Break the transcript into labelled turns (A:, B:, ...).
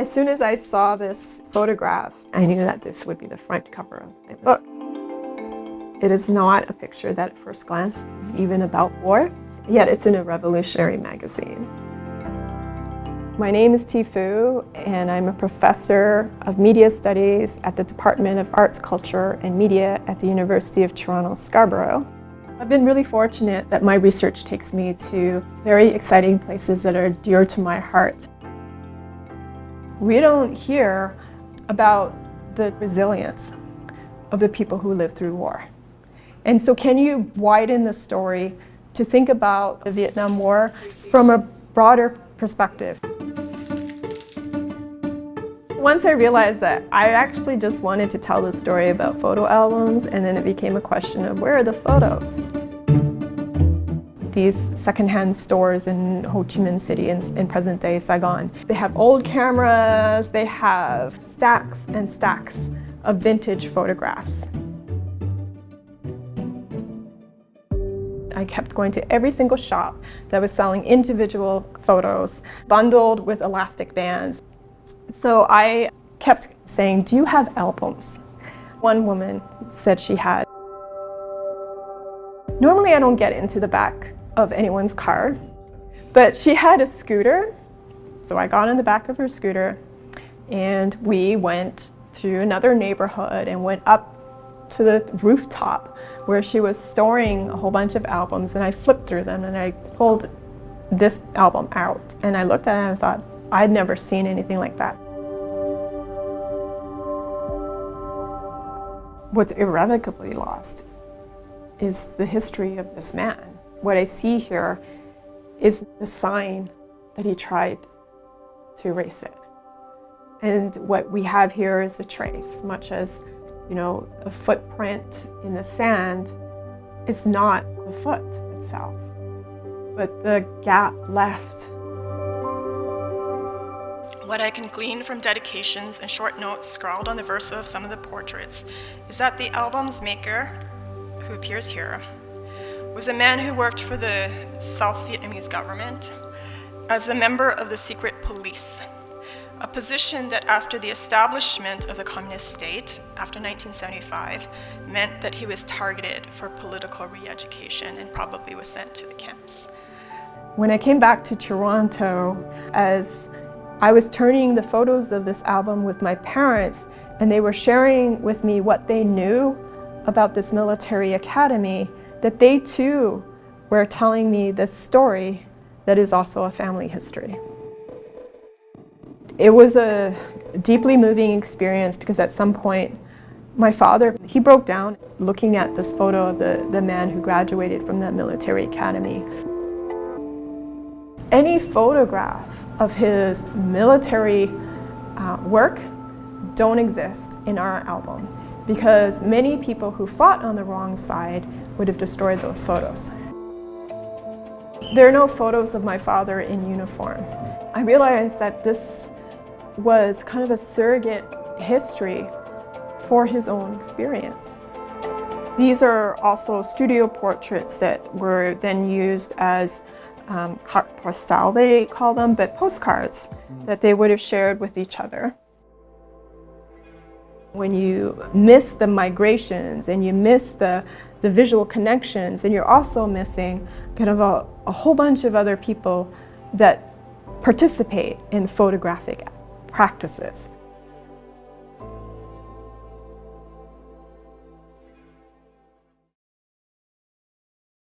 A: As soon as I saw this photograph, I knew that this would be the front cover of my book. It is not a picture that at first glance is even about war, yet it's in a revolutionary magazine. My name is Thi Phu, and I'm a professor of media studies at the Department of Arts, Culture and Media at the University of Toronto Scarborough. I've been really fortunate that my research takes me to very exciting places that are dear to my heart. We don't hear about the resilience of the people who lived through war. And so can you widen the story to think about the Vietnam War from a broader perspective? Once I realized that I actually just wanted to tell the story about photo albums, and then it became a question of where are the photos? These secondhand stores in Ho Chi Minh City in present-day Saigon, they have old cameras, they have stacks and stacks of vintage photographs. I kept going to every single shop that was selling individual photos bundled with elastic bands. So I kept saying, "Do you have albums?" One woman said she had. Normally I don't get into the back of anyone's car, but she had a scooter. So I got in the back of her scooter and we went through another neighborhood and went up to the rooftop where she was storing a whole bunch of albums, and I flipped through them and I pulled this album out and I looked at it and I thought, I'd never seen anything like that. What's irrevocably lost is the history of this man. What I see here is the sign that he tried to erase it. And what we have here is a trace, much as, you know, a footprint in the sand is not the foot itself, but the gap left.
B: What I can glean from dedications and short notes scrawled on the versa of some of the portraits is that the album's maker, who appears here, was a man who worked for the South Vietnamese government as a member of the secret police, a position that after the establishment of the communist state after 1975 meant that he was targeted for political re-education and probably was sent to the camps.
A: When I came back to Toronto, as I was turning the photos of this album with my parents, and they were sharing with me what they knew about this military academy, that they too were telling me this story that is also a family history. It was a deeply moving experience because at some point my father, he broke down looking at this photo of the man who graduated from that military academy. Any photograph of his military work don't exist in our album because many people who fought on the wrong side would have destroyed those photos. There are no photos of my father in uniform. I realized that this was kind of a surrogate history for his own experience. These are also studio portraits that were then used as carte postale, they call them, but postcards that they would have shared with each other. When you miss the migrations and you miss the visual connections, and you're also missing kind of a whole bunch of other people that participate in photographic practices.